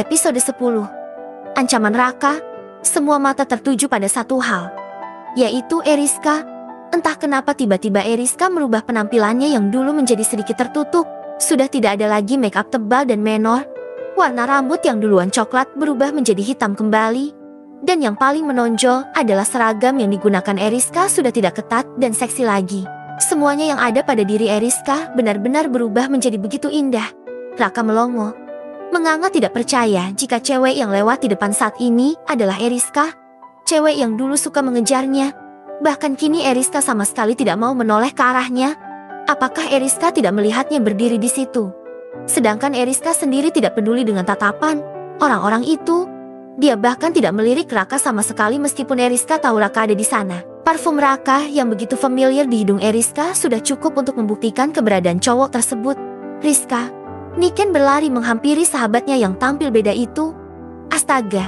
Episode 10. Ancaman Raka. Semua mata tertuju pada satu hal, yaitu Eriska. Entah kenapa tiba-tiba Eriska merubah penampilannya yang dulu menjadi sedikit tertutup. Sudah tidak ada lagi make up tebal dan menor. Warna rambut yang duluan coklat berubah menjadi hitam kembali. Dan yang paling menonjol adalah seragam yang digunakan Eriska sudah tidak ketat dan seksi lagi. Semuanya yang ada pada diri Eriska benar-benar berubah menjadi begitu indah. Raka melongo. Menganga tidak percaya jika cewek yang lewat di depan saat ini adalah Eriska. Cewek yang dulu suka mengejarnya. Bahkan kini Eriska sama sekali tidak mau menoleh ke arahnya. Apakah Eriska tidak melihatnya berdiri di situ? Sedangkan Eriska sendiri tidak peduli dengan tatapan orang-orang itu. Dia bahkan tidak melirik Raka sama sekali meskipun Eriska tahu Raka ada di sana. Parfum Raka yang begitu familiar di hidung Eriska sudah cukup untuk membuktikan keberadaan cowok tersebut. Rizka. Niken berlari menghampiri sahabatnya yang tampil beda itu. Astaga,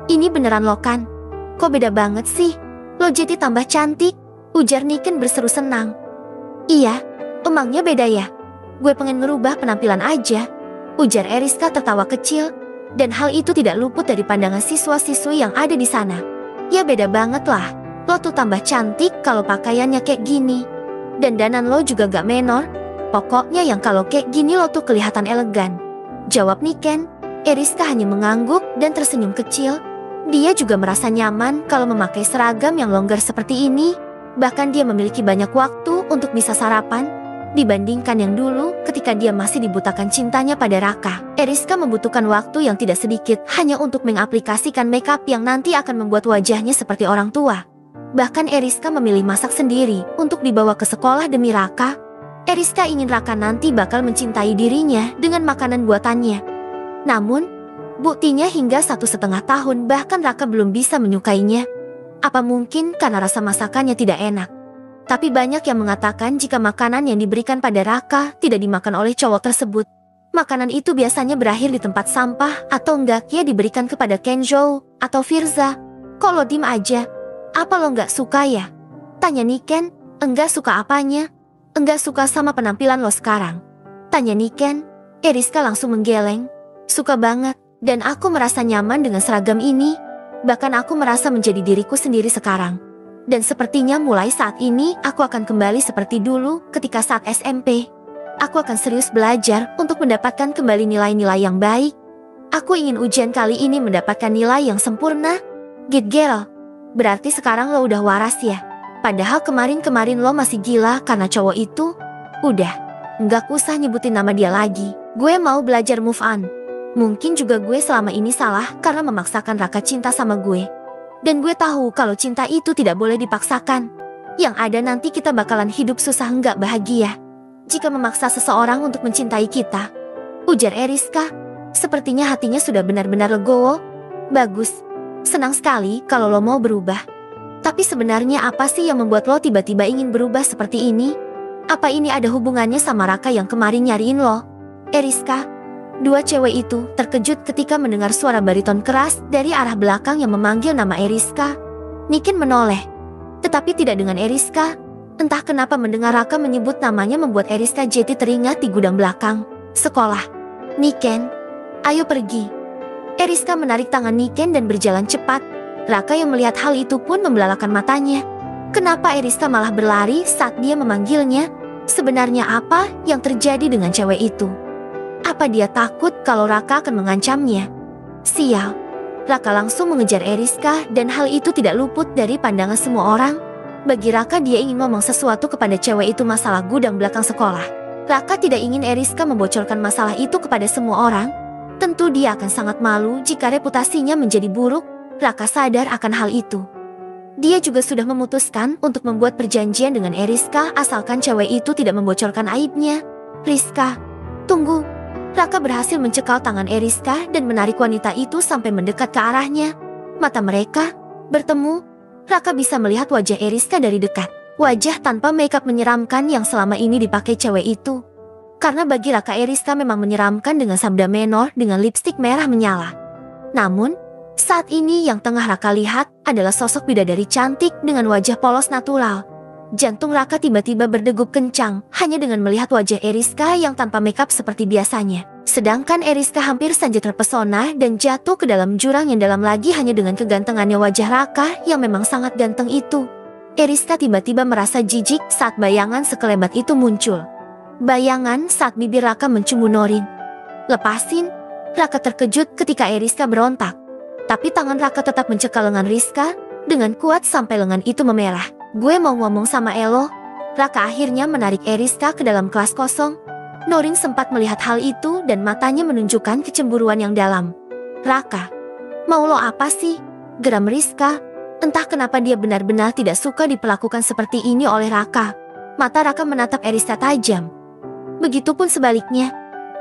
ini beneran lo kan? Kok beda banget sih? Lo jadi tambah cantik, ujar Niken berseru senang. Iya, emangnya beda ya? Gue pengen ngerubah penampilan aja, ujar Eriska tertawa kecil. Dan hal itu tidak luput dari pandangan siswa-siswi yang ada di sana. Ya beda banget lah, lo tuh tambah cantik kalau pakaiannya kayak gini. Dan dandan lo juga gak menor. Pokoknya yang kalau kayak gini lo tuh kelihatan elegan, jawab Niken. Eriska hanya mengangguk dan tersenyum kecil. Dia juga merasa nyaman kalau memakai seragam yang longgar seperti ini. Bahkan dia memiliki banyak waktu untuk bisa sarapan dibandingkan yang dulu ketika dia masih dibutakan cintanya pada Raka. Eriska membutuhkan waktu yang tidak sedikit hanya untuk mengaplikasikan makeup yang nanti akan membuat wajahnya seperti orang tua. Bahkan Eriska memilih masak sendiri untuk dibawa ke sekolah demi Raka. Eriska ingin Raka nanti bakal mencintai dirinya dengan makanan buatannya. Namun, buktinya hingga 1,5 tahun bahkan Raka belum bisa menyukainya. Apa mungkin karena rasa masakannya tidak enak? Tapi banyak yang mengatakan jika makanan yang diberikan pada Raka tidak dimakan oleh cowok tersebut, makanan itu biasanya berakhir di tempat sampah atau enggaknya diberikan kepada Kenzo atau Firza. Kok lo diem aja? Apa lo nggak suka ya? Tanya Niken. Enggak suka apanya? Enggak suka sama penampilan lo sekarang? Tanya Niken. Eriska langsung menggeleng. Suka banget, dan aku merasa nyaman dengan seragam ini. Bahkan aku merasa menjadi diriku sendiri sekarang. Dan sepertinya mulai saat ini aku akan kembali seperti dulu ketika saat SMP. Aku akan serius belajar untuk mendapatkan kembali nilai-nilai yang baik. Aku ingin ujian kali ini mendapatkan nilai yang sempurna. Good girl. Berarti sekarang lo udah waras ya? Padahal kemarin-kemarin lo masih gila karena cowok itu. Udah, nggak usah nyebutin nama dia lagi. Gue mau belajar move on. Mungkin juga gue selama ini salah karena memaksakan Raka cinta sama gue. Dan gue tahu kalau cinta itu tidak boleh dipaksakan. Yang ada nanti kita bakalan hidup susah nggak bahagia jika memaksa seseorang untuk mencintai kita, ujar Eriska. Sepertinya hatinya sudah benar-benar legowo. Bagus, senang sekali kalau lo mau berubah. Tapi sebenarnya apa sih yang membuat lo tiba-tiba ingin berubah seperti ini? Apa ini ada hubungannya sama Raka yang kemarin nyariin lo? Eriska. Dua cewek itu terkejut ketika mendengar suara bariton keras dari arah belakang yang memanggil nama Eriska. Niken menoleh, tetapi tidak dengan Eriska. Entah kenapa mendengar Raka menyebut namanya membuat Eriska jadi teringat di gudang belakang sekolah. Niken, ayo pergi. Eriska menarik tangan Niken dan berjalan cepat. Raka yang melihat hal itu pun membelalakan matanya. Kenapa Eriska malah berlari saat dia memanggilnya? Sebenarnya apa yang terjadi dengan cewek itu? Apa dia takut kalau Raka akan mengancamnya? Sial. Raka langsung mengejar Eriska dan hal itu tidak luput dari pandangan semua orang. Bagi Raka dia ingin ngomong sesuatu kepada cewek itu masalah gudang belakang sekolah. Raka tidak ingin Eriska membocorkan masalah itu kepada semua orang. Tentu dia akan sangat malu jika reputasinya menjadi buruk. Raka sadar akan hal itu. Dia juga sudah memutuskan untuk membuat perjanjian dengan Eriska asalkan cewek itu tidak membocorkan aibnya. Rizka, tunggu. Raka berhasil mencekal tangan Eriska dan menarik wanita itu sampai mendekat ke arahnya. Mata mereka bertemu. Raka bisa melihat wajah Eriska dari dekat. Wajah tanpa makeup menyeramkan yang selama ini dipakai cewek itu. Karena bagi Raka Eriska memang menyeramkan dengan sabda menor dengan lipstik merah menyala. Namun, saat ini yang tengah Raka lihat adalah sosok bidadari cantik dengan wajah polos natural. Jantung Raka tiba-tiba berdegup kencang hanya dengan melihat wajah Eriska yang tanpa makeup seperti biasanya. Sedangkan Eriska hampir saja terpesona dan jatuh ke dalam jurang yang dalam lagi hanya dengan kegantengannya wajah Raka yang memang sangat ganteng itu. Eriska tiba-tiba merasa jijik saat bayangan sekelebat itu muncul. Bayangan saat bibir Raka mencium Norin. Lepasin! Raka terkejut ketika Eriska berontak. Tapi tangan Raka tetap mencekal lengan Rizka dengan kuat sampai lengan itu memerah. Gue mau ngomong sama Elo. Raka akhirnya menarik Eriska ke dalam kelas kosong. Norin sempat melihat hal itu dan matanya menunjukkan kecemburuan yang dalam. Raka, mau lo apa sih? Geram Rizka. Entah kenapa dia benar-benar tidak suka diperlakukan seperti ini oleh Raka. Mata Raka menatap Eriska tajam. Begitupun sebaliknya.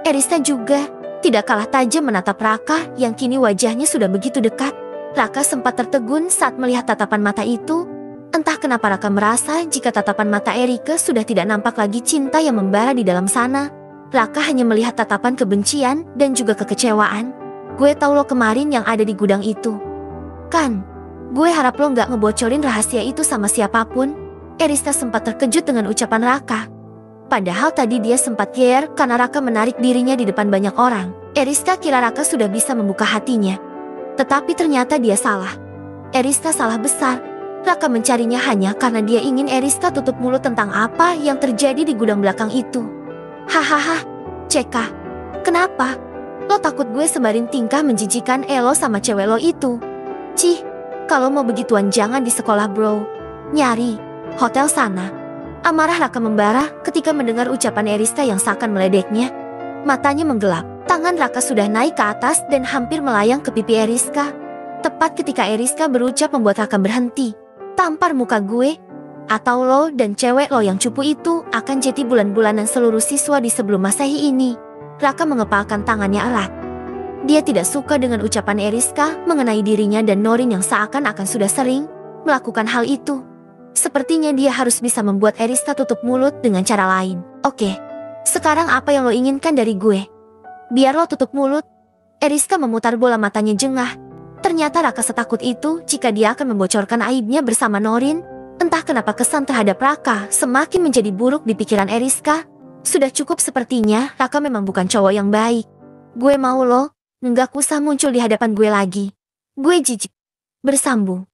Eriska juga tidak kalah tajam menatap Raka yang kini wajahnya sudah begitu dekat. Raka sempat tertegun saat melihat tatapan mata itu. Entah kenapa Raka merasa jika tatapan mata Erika sudah tidak nampak lagi cinta yang membara di dalam sana. Raka hanya melihat tatapan kebencian dan juga kekecewaan. Gue tahu lo kemarin yang ada di gudang itu. Kan, gue harap lo nggak ngebocorin rahasia itu sama siapapun. Eriska sempat terkejut dengan ucapan Raka. Padahal tadi dia sempat care karena Raka menarik dirinya di depan banyak orang. Eriska kira Raka sudah bisa membuka hatinya. Tetapi ternyata dia salah. Eriska salah besar. Raka mencarinya hanya karena dia ingin Eriska tutup mulut tentang apa yang terjadi di gudang belakang itu. Hahaha, Ceka. Kenapa? Lo takut gue sebarin tingkah menjijikan Elo sama cewek lo itu? Cih, kalau mau begituan jangan di sekolah bro. Nyari, hotel sana. Amarah Raka membara ketika mendengar ucapan Eriska yang seakan meledeknya. Matanya menggelap. Tangan Raka sudah naik ke atas dan hampir melayang ke pipi Eriska. Tepat ketika Eriska berucap membuat Raka berhenti. Tampar muka gue, atau lo dan cewek lo yang cupu itu akan jadi bulan-bulanan seluruh siswa di sebelum Masehi ini. Raka mengepalkan tangannya erat. Dia tidak suka dengan ucapan Eriska mengenai dirinya dan Norin yang seakan-akan sudah sering melakukan hal itu. Sepertinya dia harus bisa membuat Eriska tutup mulut dengan cara lain. Oke, sekarang apa yang lo inginkan dari gue? Biar lo tutup mulut. Eriska memutar bola matanya jengah. Ternyata Raka setakut itu jika dia akan membocorkan aibnya bersama Norin. Entah kenapa kesan terhadap Raka semakin menjadi buruk di pikiran Eriska. Sudah cukup sepertinya Raka memang bukan cowok yang baik. Gue mau lo, nggak usah muncul di hadapan gue lagi. Gue jijik. Bersambung.